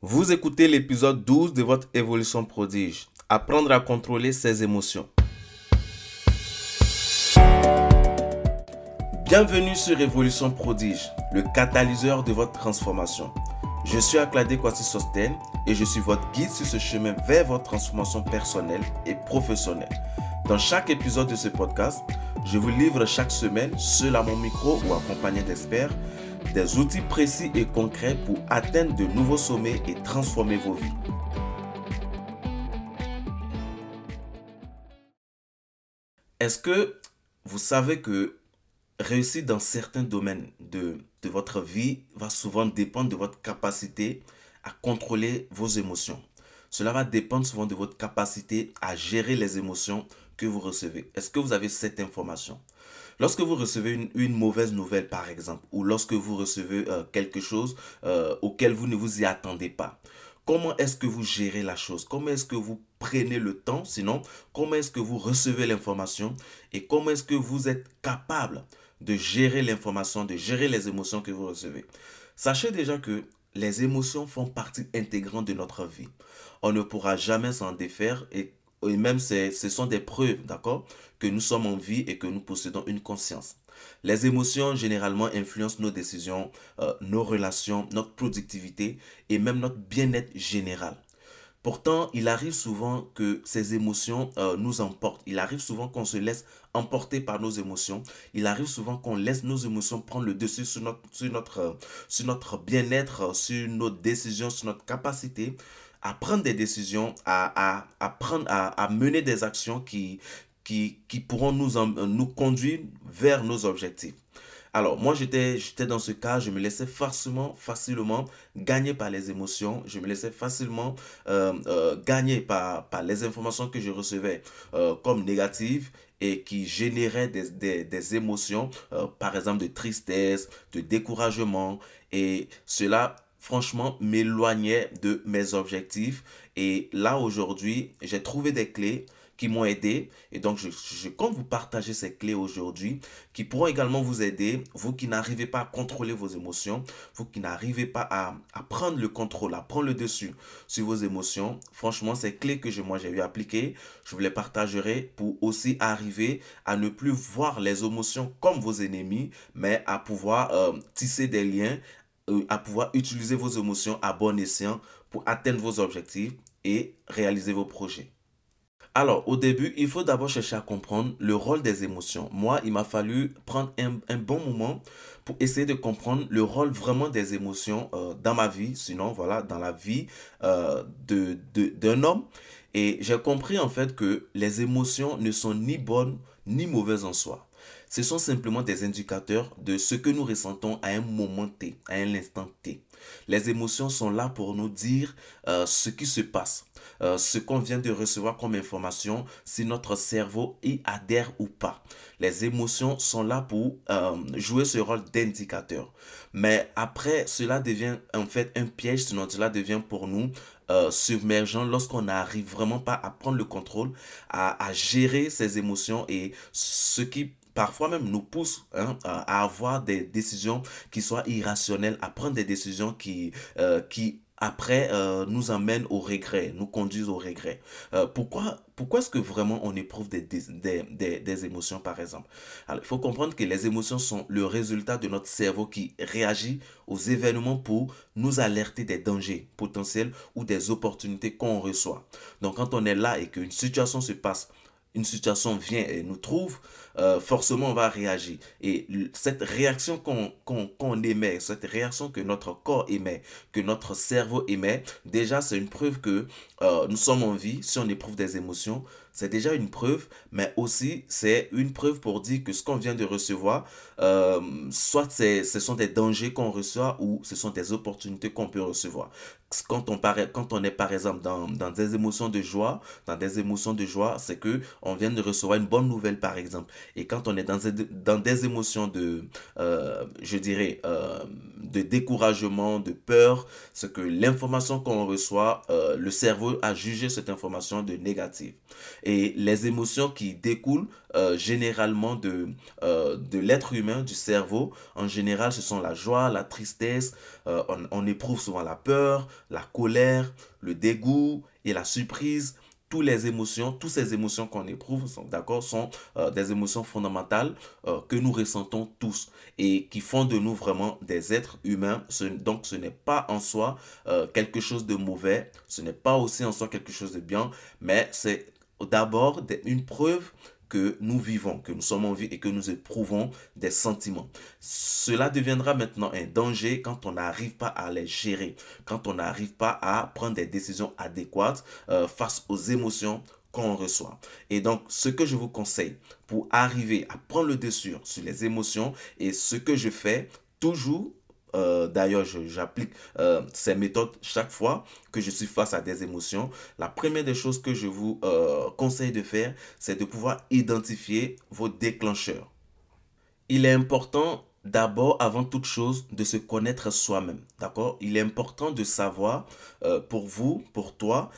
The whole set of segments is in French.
Vous écoutez l'épisode 12 de votre évolution prodige. Apprendre à contrôler ses émotions. Bienvenue sur Évolution Prodige, le catalyseur de votre transformation. Je suis Akladé Kwasi Sosten et je suis votre guide sur ce chemin vers votre transformation personnelle et professionnelle. Dans chaque épisode de ce podcast, je vous livre chaque semaine, seul à mon micro ou accompagné d'experts, des outils précis et concrets pour atteindre de nouveaux sommets et transformer vos vies. Est-ce que vous savez que réussir dans certains domaines de votre vie va souvent dépendre de votre capacité à contrôler vos émotions? Cela va dépendre souvent de votre capacité à gérer les émotions que vous recevez. Est-ce que vous avez cette information? Lorsque vous recevez une mauvaise nouvelle, par exemple, ou lorsque vous recevez quelque chose auquel vous ne vous y attendez pas, comment est-ce que vous gérez la chose? Comment est-ce que vous prenez le temps? Sinon, comment est-ce que vous recevez l'information? Et comment est-ce que vous êtes capable de gérer l'information, de gérer les émotions que vous recevez? Sachez déjà que les émotions font partie intégrante de notre vie. On ne pourra jamais s'en défaire et même ce sont des preuves, d'accord, que nous sommes en vie et que nous possédons une conscience. Les émotions généralement influencent nos décisions, nos relations, notre productivité et même notre bien-être général. Pourtant, il arrive souvent que ces émotions nous emportent. Il arrive souvent qu'on se laisse emporter par nos émotions. Il arrive souvent qu'on laisse nos émotions prendre le dessus sur notre bien-être, sur nos décisions, sur notre capacité à prendre des décisions, à mener des actions qui pourront nous conduire vers nos objectifs. Alors, moi, j'étais dans ce cas, je me laissais facilement gagner par les émotions. Je me laissais facilement gagner par les informations que je recevais comme négatives et qui généraient des émotions, par exemple de tristesse, de découragement. Et cela, franchement, m'éloignait de mes objectifs. Et là, aujourd'hui, j'ai trouvé des clés qui m'ont aidé. Et donc, je compte vous partager ces clés aujourd'hui qui pourront également vous aider, vous qui n'arrivez pas à contrôler vos émotions, vous qui n'arrivez pas à prendre le contrôle, à prendre le dessus sur vos émotions. Franchement, ces clés que moi j'ai eu appliquer, je vous les partagerai pour aussi arriver à ne plus voir les émotions comme vos ennemis, mais à pouvoir tisser des liens, à pouvoir utiliser vos émotions à bon escient pour atteindre vos objectifs et réaliser vos projets. Alors, au début, il faut d'abord chercher à comprendre le rôle des émotions. Moi, il m'a fallu prendre un bon moment pour essayer de comprendre le rôle vraiment des émotions dans ma vie, sinon, voilà, dans la vie d'un homme. Et j'ai compris en fait que les émotions ne sont ni bonnes ni mauvaises en soi. Ce sont simplement des indicateurs de ce que nous ressentons à un moment T, à un instant T. Les émotions sont là pour nous dire ce qui se passe, ce qu'on vient de recevoir comme information, si notre cerveau y adhère ou pas. Les émotions sont là pour jouer ce rôle d'indicateur. Mais après, cela devient en fait un piège, sinon cela devient pour nous submergent lorsqu'on n'arrive vraiment pas à prendre le contrôle, à gérer ses émotions et ce qui parfois même nous pousse à avoir des décisions qui soient irrationnelles, à prendre des décisions qui après nous amènent au regret, nous conduisent au regret. Pourquoi est-ce que vraiment on éprouve des émotions par exemple? Alors, il faut comprendre que les émotions sont le résultat de notre cerveau qui réagit aux événements pour nous alerter des dangers potentiels ou des opportunités qu'on reçoit. Donc quand on est là et qu'une situation se passe, une situation vient et nous trouve, forcément on va réagir. Et cette réaction qu'on émet, cette réaction que notre corps émet, que notre cerveau émet, déjà c'est une preuve que nous sommes en vie. Si on éprouve des émotions, c'est déjà une preuve, mais aussi c'est une preuve pour dire que ce qu'on vient de recevoir, soit ce sont des dangers qu'on reçoit ou ce sont des opportunités qu'on peut recevoir. Quand on est par exemple dans des émotions de joie, c'est que on vient de recevoir une bonne nouvelle par exemple. Et quand on est dans des émotions je dirais, de découragement, de peur, c'est que l'information qu'on reçoit, le cerveau a jugé cette information de négative. Et les émotions qui découlent généralement de l'être humain, du cerveau, en général, ce sont la joie, la tristesse, on éprouve souvent la peur, la colère, le dégoût et la surprise. Toutes ces émotions qu'on éprouve, d'accord, sont des émotions fondamentales que nous ressentons tous et qui font de nous vraiment des êtres humains. Donc, ce n'est pas en soi quelque chose de mauvais, ce n'est pas aussi en soi quelque chose de bien, mais c'est d'abord une preuve que nous vivons, que nous sommes en vie et que nous éprouvons des sentiments. Cela deviendra maintenant un danger quand on n'arrive pas à les gérer, quand on n'arrive pas à prendre des décisions adéquates face aux émotions qu'on reçoit. Et donc, ce que je vous conseille pour arriver à prendre le dessus sur les émotions et ce que je fais toujours, d'ailleurs, j'applique ces méthodes chaque fois que je suis face à des émotions. La première des choses que je vous conseille de faire, c'est de pouvoir identifier vos déclencheurs. Il est important d'abord, avant toute chose, de se connaître soi-même. D'accord? Il est important de savoir pour vous, pour toi,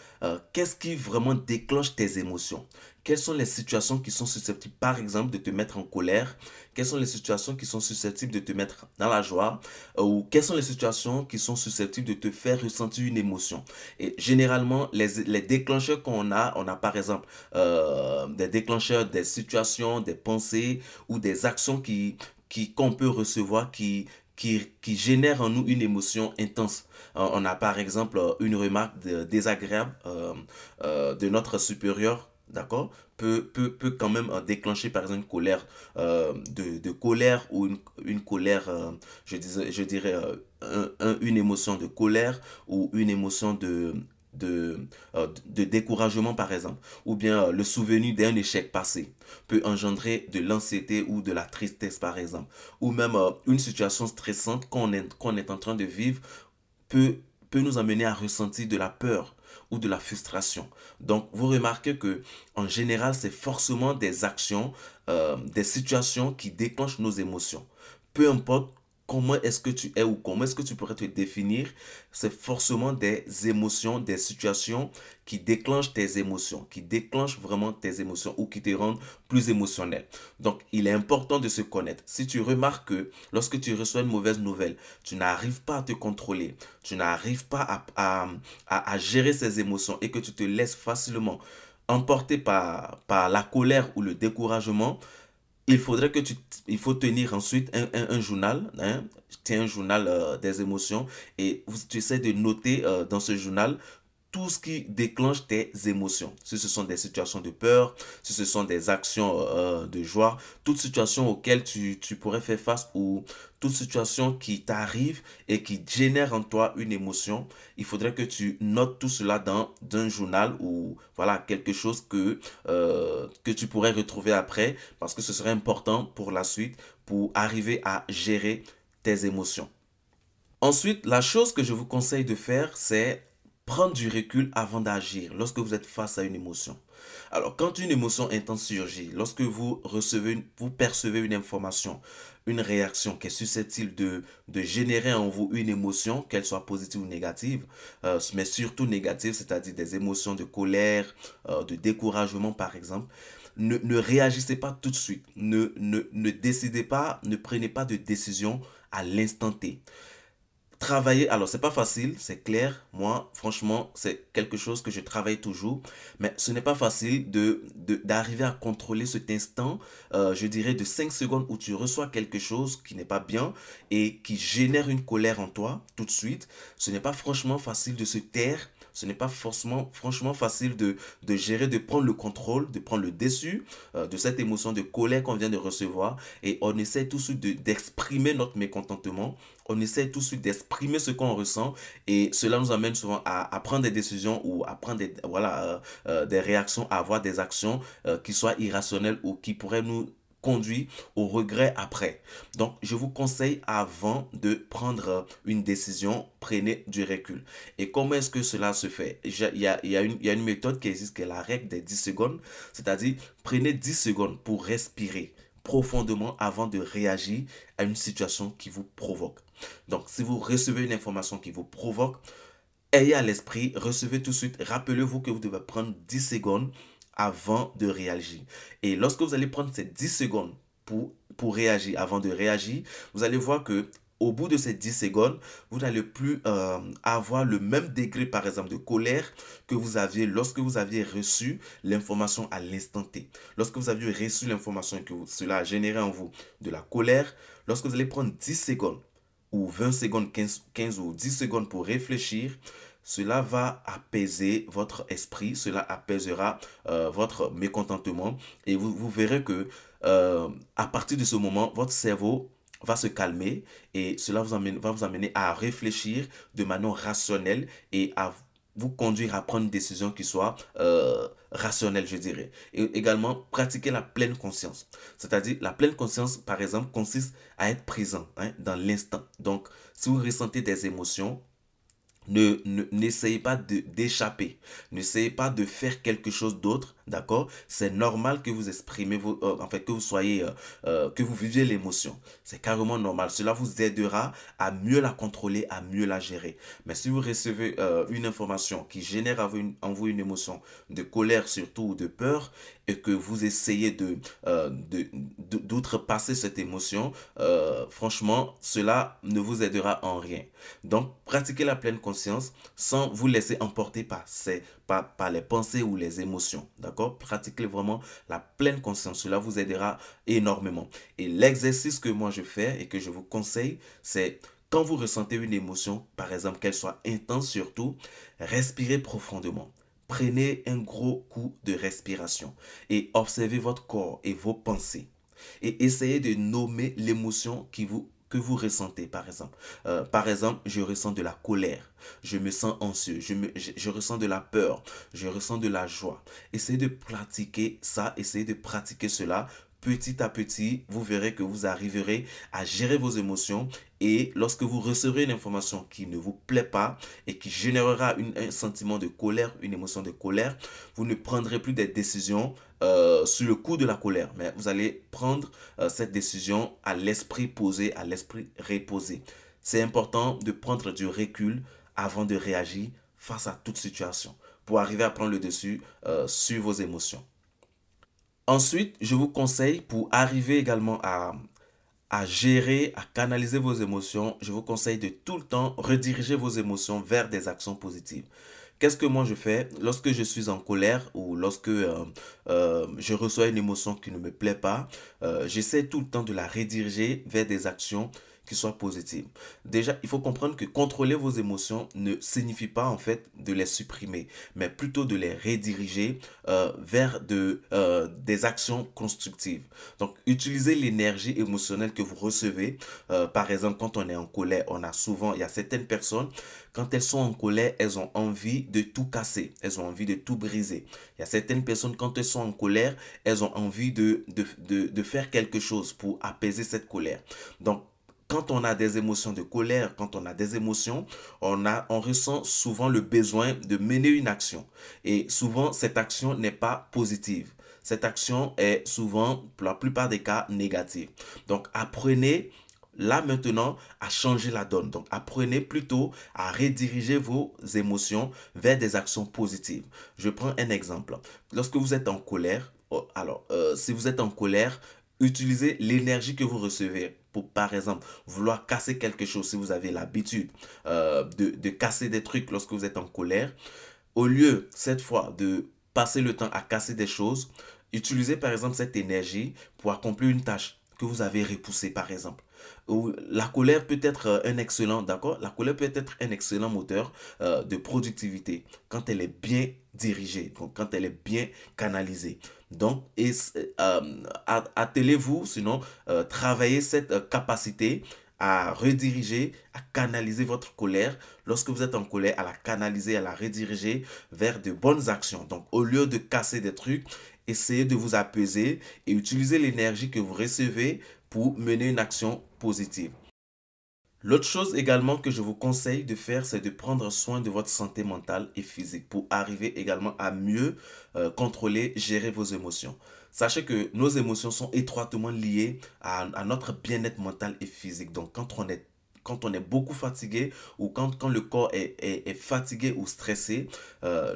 qu'est-ce qui vraiment déclenche tes émotions. Quelles sont les situations qui sont susceptibles, par exemple, de te mettre en colère? Quelles sont les situations qui sont susceptibles de te mettre dans la joie? Ou quelles sont les situations qui sont susceptibles de te faire ressentir une émotion? Et généralement, les déclencheurs on a par exemple des déclencheurs, des situations, des pensées ou des actions qu'on peut recevoir qui génèrent en nous une émotion intense. On a par exemple une remarque désagréable de notre supérieur, d'accord, peut quand même déclencher par exemple une colère, de colère ou une colère, je dirais une émotion de colère ou une émotion de découragement par exemple, ou bien le souvenir d'un échec passé peut engendrer de l'anxiété ou de la tristesse par exemple, ou même une situation stressante qu'on est en train de vivre peut nous amener à ressentir de la peur ou de la frustration. Donc, vous remarquez que en général, c'est forcément des actions, des situations qui déclenchent nos émotions. Peu importe comment est-ce que tu es ou comment est-ce que tu pourrais te définir, c'est forcément des émotions, des situations qui déclenchent tes émotions, qui déclenchent vraiment tes émotions ou qui te rendent plus émotionnel. Donc, il est important de se connaître. Si tu remarques que lorsque tu reçois une mauvaise nouvelle, tu n'arrives pas à te contrôler, tu n'arrives pas à gérer ces émotions et que tu te laisses facilement emporter par la colère ou le découragement, il faut tenir ensuite un journal, hein, tiens un journal des émotions et tu essaies de noter dans ce journal tout ce qui déclenche tes émotions. Si ce sont des situations de peur, si ce sont des actions de joie, toute situation auxquelles tu pourrais faire face ou toute situation qui t'arrive et qui génère en toi une émotion, il faudrait que tu notes tout cela dans un journal ou voilà quelque chose que tu pourrais retrouver après parce que ce serait important pour la suite pour arriver à gérer tes émotions. Ensuite, la chose que je vous conseille de faire, c'est prendre du recul avant d'agir lorsque vous êtes face à une émotion. Alors, quand une émotion intense surgit, lorsque vous percevez une information, une réaction qui est susceptible de générer en vous une émotion, qu'elle soit positive ou négative, mais surtout négative, c'est-à-dire des émotions de colère, de découragement par exemple, ne réagissez pas tout de suite. Ne décidez pas, ne prenez pas de décision à l'instant T. Travailler, alors c'est pas facile, c'est clair. Moi, franchement, c'est quelque chose que je travaille toujours. Mais ce n'est pas facile d'arriver à contrôler cet instant, je dirais de 5 secondes où tu reçois quelque chose qui n'est pas bien et qui génère une colère en toi tout de suite. Ce n'est pas franchement facile de se taire. Ce n'est pas forcément, franchement facile de gérer, de prendre le contrôle, de prendre le dessus de cette émotion de colère qu'on vient de recevoir. Et on essaie tout de suite d'exprimer notre mécontentement. On essaie tout de suite d'exprimer ce qu'on ressent et cela nous amène souvent à prendre des décisions ou à prendre des réactions, à avoir des actions qui soient irrationnelles ou qui pourraient nous conduire au regret après. Donc, je vous conseille avant de prendre une décision, prenez du recul. Et comment est-ce que cela se fait? Il y a une méthode qui existe, qui est la règle des 10 secondes, c'est-à-dire prenez 10 secondes pour respirer profondément avant de réagir à une situation qui vous provoque. Donc, si vous recevez une information qui vous provoque, ayez à l'esprit, recevez tout de suite, rappelez-vous que vous devez prendre 10 secondes avant de réagir. Et lorsque vous allez prendre ces 10 secondes pour réagir, avant de réagir, vous allez voir que au bout de ces 10 secondes, vous n'allez plus avoir le même degré, par exemple, de colère que vous aviez lorsque vous aviez reçu l'information à l'instant T. Lorsque vous aviez reçu l'information et que cela a généré en vous de la colère, lorsque vous allez prendre 10 secondes ou 20 secondes, 15 ou 10 secondes pour réfléchir, cela va apaiser votre esprit, cela apaisera votre mécontentement et vous verrez que à partir de ce moment, votre cerveau va se calmer et cela va vous amener à réfléchir de manière rationnelle et à vous conduire à prendre une décision qui soit rationnelle, je dirais. Et également, pratiquer la pleine conscience. C'est-à-dire, la pleine conscience, par exemple, consiste à être présent dans l'instant. Donc, si vous ressentez des émotions, n'essayez pas d'échapper. N'essayez pas de faire quelque chose d'autre, d'accord? C'est normal que vous exprimez, en fait, que vous soyez, que vous viviez l'émotion. C'est carrément normal. Cela vous aidera à mieux la contrôler, à mieux la gérer. Mais si vous recevez une information qui génère en vous une émotion de colère surtout ou de peur, et que vous essayez d'outrepasser cette émotion, franchement, cela ne vous aidera en rien. Donc, pratiquez la pleine conscience sans vous laisser emporter par les pensées ou les émotions. D'accord? Pratiquez vraiment la pleine conscience. Cela vous aidera énormément. Et l'exercice que moi je fais et que je vous conseille, c'est quand vous ressentez une émotion, par exemple qu'elle soit intense surtout, respirez profondément. Prenez un gros coup de respiration et observez votre corps et vos pensées. Et essayez de nommer l'émotion que vous ressentez, par exemple. Par exemple, je ressens de la colère, je me sens anxieux, je ressens de la peur, je ressens de la joie. Essayez de pratiquer ça, essayez de pratiquer cela. Petit à petit, vous verrez que vous arriverez à gérer vos émotions et lorsque vous recevrez une information qui ne vous plaît pas et qui générera un sentiment de colère, une émotion de colère, vous ne prendrez plus des décisions sur le coup de la colère, mais vous allez prendre cette décision à l'esprit posé, à l'esprit reposé. C'est important de prendre du recul avant de réagir face à toute situation pour arriver à prendre le dessus sur vos émotions. Ensuite, je vous conseille pour arriver également à gérer, à canaliser vos émotions, je vous conseille de tout le temps rediriger vos émotions vers des actions positives. Qu'est-ce que moi je fais lorsque je suis en colère ou lorsque je reçois une émotion qui ne me plaît pas, j'essaie tout le temps de la rediriger vers des actions qui soient positives. Déjà, il faut comprendre que contrôler vos émotions ne signifie pas en fait de les supprimer, mais plutôt de les rediriger vers des actions constructives. Donc, utilisez l'énergie émotionnelle que vous recevez. Par exemple, quand on est en colère, il y a certaines personnes, quand elles sont en colère, elles ont envie de tout casser. Elles ont envie de tout briser. Il y a certaines personnes, quand elles sont en colère, elles ont envie de faire quelque chose pour apaiser cette colère. Donc, quand on a des émotions de colère, quand on a des émotions, on ressent souvent le besoin de mener une action. Et souvent, cette action n'est pas positive. Cette action est souvent, pour la plupart des cas, négative. Donc, apprenez là maintenant à changer la donne. Donc, apprenez plutôt à rediriger vos émotions vers des actions positives. Je prends un exemple. Lorsque vous êtes en colère, si vous êtes en colère, utilisez l'énergie que vous recevez pour, par exemple, vouloir casser quelque chose. Si vous avez l'habitude de casser des trucs lorsque vous êtes en colère, au lieu, cette fois, de passer le temps à casser des choses, utilisez par exemple cette énergie pour accomplir une tâche que vous avez repoussée, par exemple. La colère peut être un excellent, d'accord? La colère peut être un excellent moteur de productivité quand elle est bien dirigée, donc quand elle est bien canalisée. Donc, attelez-vous, sinon, travaillez cette capacité à rediriger, à canaliser votre colère. Lorsque vous êtes en colère, à la canaliser, à la rediriger vers de bonnes actions. Donc, au lieu de casser des trucs, essayez de vous apaiser et utiliser l'énergie que vous recevez pour mener une action positive. L'autre chose également que je vous conseille de faire, c'est de prendre soin de votre santé mentale et physique pour arriver également à mieux contrôler, gérer vos émotions. Sachez que nos émotions sont étroitement liées à notre bien-être mental et physique. Donc, quand on est quand on est beaucoup fatigué ou quand le corps est fatigué ou stressé,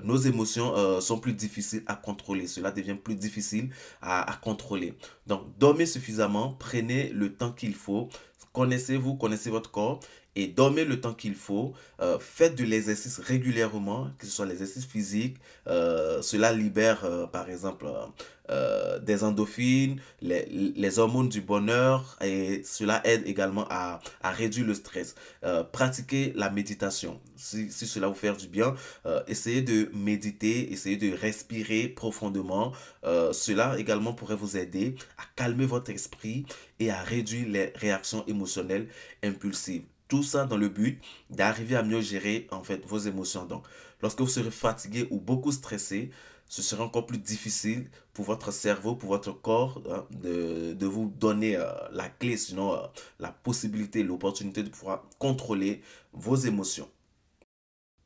nos émotions sont plus difficiles à contrôler. Cela devient plus difficile à contrôler. Donc, dormez suffisamment, prenez le temps qu'il faut, connaissez-vous, connaissez votre corps et dormez le temps qu'il faut. Faites de l'exercice régulièrement, que ce soit l'exercice physique. Cela libère, par exemple, des endorphines, les hormones du bonheur et cela aide également à réduire le stress. Pratiquez la méditation. Si cela vous fait du bien, essayez de méditer, essayez de respirer profondément. Cela également pourrait vous aider à calmer votre esprit et à réduire les réactions émotionnelles impulsives. Tout ça dans le but d'arriver à mieux gérer en fait vos émotions. Donc, lorsque vous serez fatigué ou beaucoup stressé, ce sera encore plus difficile pour votre cerveau, pour votre corps, hein, de vous donner la clé, sinon la possibilité, l'opportunité de pouvoir contrôler vos émotions.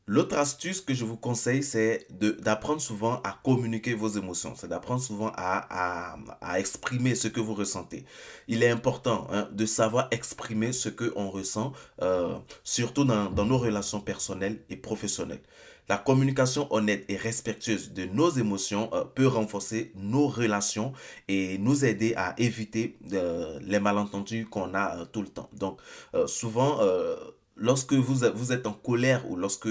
L'autre astuce que je vous conseille, c'est d'apprendre souvent à communiquer vos émotions. C'est d'apprendre souvent à exprimer ce que vous ressentez. Il est important, hein, de savoir exprimer ce qu'on ressent, surtout dans nos relations personnelles et professionnelles. La communication honnête et respectueuse de nos émotions peut renforcer nos relations et nous aider à éviter les malentendus qu'on a tout le temps. Donc, souvent, lorsque vous êtes en colère ou lorsque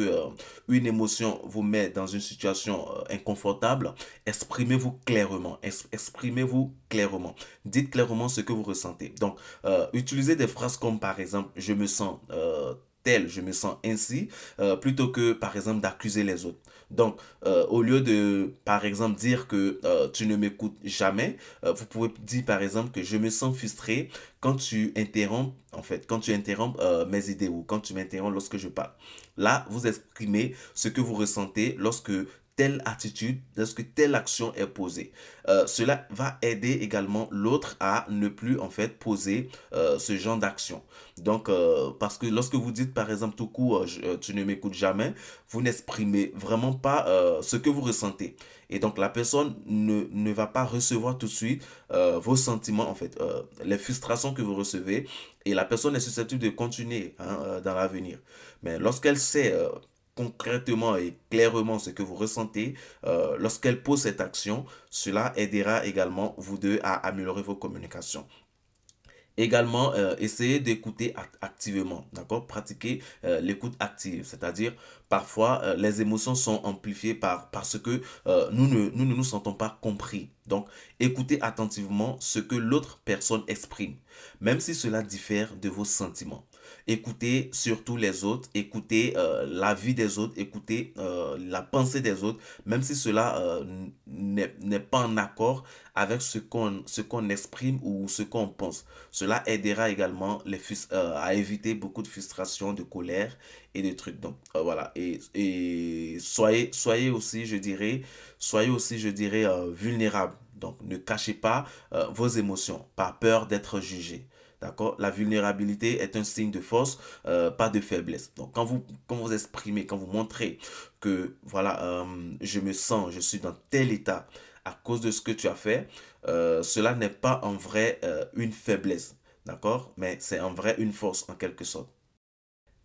une émotion vous met dans une situation inconfortable, exprimez-vous clairement. Exprimez-vous clairement. Dites clairement ce que vous ressentez. Donc, utilisez des phrases comme par exemple, je me sens tel, je me sens ainsi, plutôt que par exemple d'accuser les autres. Donc, au lieu de, par exemple, dire que tu ne m'écoutes jamais, vous pouvez dire, par exemple, que je me sens frustré quand tu interromps, en fait, quand tu interromps mes idées ou quand tu m'interromps lorsque je parle. Là, vous exprimez ce que vous ressentez lorsque telle attitude, lorsque telle action est posée. Cela va aider également l'autre à ne plus, en fait, poser ce genre d'action. Donc, parce que lorsque vous dites, par exemple, tout court, tu ne m'écoutes jamais, vous n'exprimez vraiment pas ce que vous ressentez. Et donc, la personne ne va pas recevoir tout de suite vos sentiments, en fait, les frustrations que vous recevez. Et la personne est susceptible de continuer, hein, dans l'avenir. Mais lorsqu'elle sait concrètement et clairement ce que vous ressentez, lorsqu'elle pose cette action, cela aidera également vous deux à améliorer vos communications. Également, essayez d'écouter activement, d'accord? Pratiquez l'écoute active, c'est-à-dire parfois les émotions sont amplifiées parce que nous ne nous sentons pas compris. Donc, écoutez attentivement ce que l'autre personne exprime, même si cela diffère de vos sentiments. Écoutez surtout les autres, écoutez la vie des autres, écoutez la pensée des autres, même si cela n'est pas en accord avec ce qu'on exprime ou ce qu'on pense. Cela aidera également à éviter beaucoup de frustration, de colère et de trucs. Donc, voilà. Et soyez aussi, je dirais, vulnérable. Donc, ne cachez pas vos émotions, par peur d'être jugé. D'accord? La vulnérabilité est un signe de force, pas de faiblesse. Donc, quand vous exprimez, quand vous montrez que, voilà, je suis dans tel état à cause de ce que tu as fait, cela n'est pas en vrai une faiblesse. D'accord? Mais c'est en vrai une force en quelque sorte.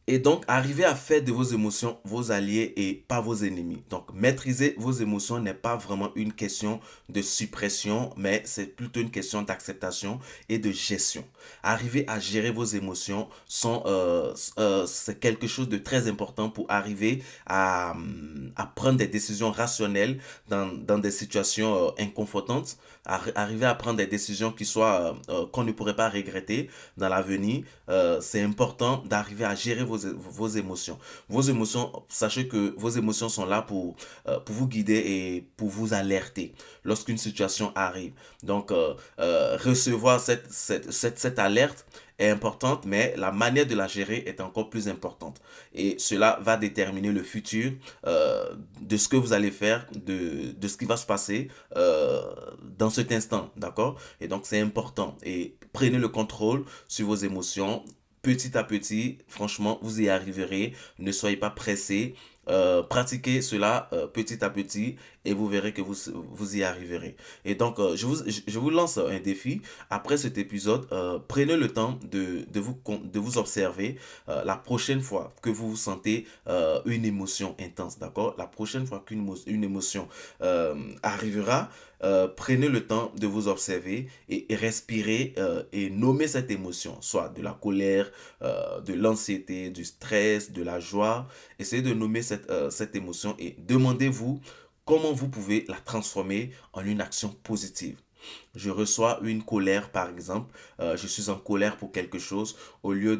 Et donc, arrivez à faire de vos émotions vos alliés et pas vos ennemis. Donc, maîtriser vos émotions n'est pas vraiment une question de suppression, mais c'est plutôt une question d'acceptation et de gestion. Arriver à gérer vos émotions c'est quelque chose de très important pour arriver à prendre des décisions rationnelles dans des situations inconfortantes, arriver à prendre des décisions qu'on ne pourrait pas regretter dans l'avenir. C'est important d'arriver à gérer vos émotions. Vos émotions, sachez que vos émotions sont là pour vous guider et pour vous alerter lorsqu'une situation arrive. Donc, recevoir cette alerte est importante, mais la manière de la gérer est encore plus importante. Et cela va déterminer le futur de ce que vous allez faire, de ce qui va se passer dans cet instant, d'accord? Et donc, c'est important. Et prenez le contrôle sur vos émotions. Petit à petit, franchement, vous y arriverez. Ne soyez pas pressé. Pratiquez cela petit à petit et vous verrez que vous y arriverez. Et donc, je vous lance un défi. Après cet épisode, prenez le temps de vous observer la prochaine fois que vous sentez une émotion intense, d'accord? La prochaine fois qu'une émotion arrivera, prenez le temps de vous observer et respirer et nommer cette émotion, soit de la colère, de l'anxiété, du stress, de la joie. Essayez de nommer cette émotion et demandez-vous comment vous pouvez la transformer en une action positive. Je reçois une colère, par exemple, je suis en colère pour quelque chose, au lieu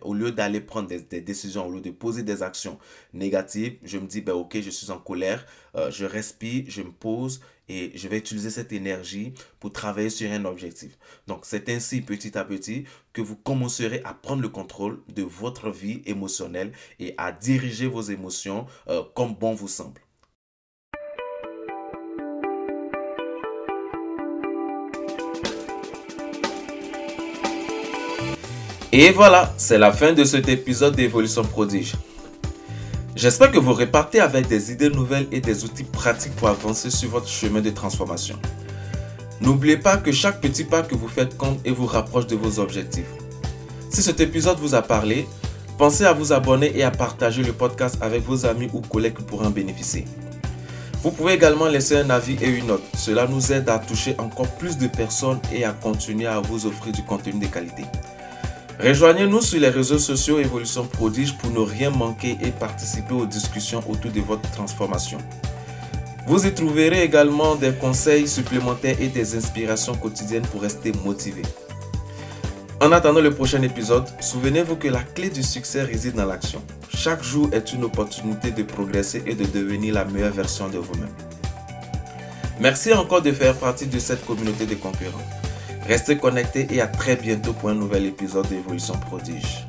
au lieu d'aller prendre des décisions, au lieu de poser des actions négatives, je me dis, ben ok, je suis en colère, je respire, je me pose et je vais utiliser cette énergie pour travailler sur un objectif. Donc, c'est ainsi, petit à petit, que vous commencerez à prendre le contrôle de votre vie émotionnelle et à diriger vos émotions comme bon vous semble. Et voilà, c'est la fin de cet épisode d'Évolution Prodige. J'espère que vous repartez avec des idées nouvelles et des outils pratiques pour avancer sur votre chemin de transformation. N'oubliez pas que chaque petit pas que vous faites compte et vous rapproche de vos objectifs. Si cet épisode vous a parlé, pensez à vous abonner et à partager le podcast avec vos amis ou collègues qui pourront en bénéficier. Vous pouvez également laisser un avis et une note. Cela nous aide à toucher encore plus de personnes et à continuer à vous offrir du contenu de qualité. Rejoignez-nous sur les réseaux sociaux Évolution Prodige pour ne rien manquer et participer aux discussions autour de votre transformation. Vous y trouverez également des conseils supplémentaires et des inspirations quotidiennes pour rester motivé. En attendant le prochain épisode, souvenez-vous que la clé du succès réside dans l'action. Chaque jour est une opportunité de progresser et de devenir la meilleure version de vous-même. Merci encore de faire partie de cette communauté de concurrents. Restez connectés et à très bientôt pour un nouvel épisode d'Évolution Prodige.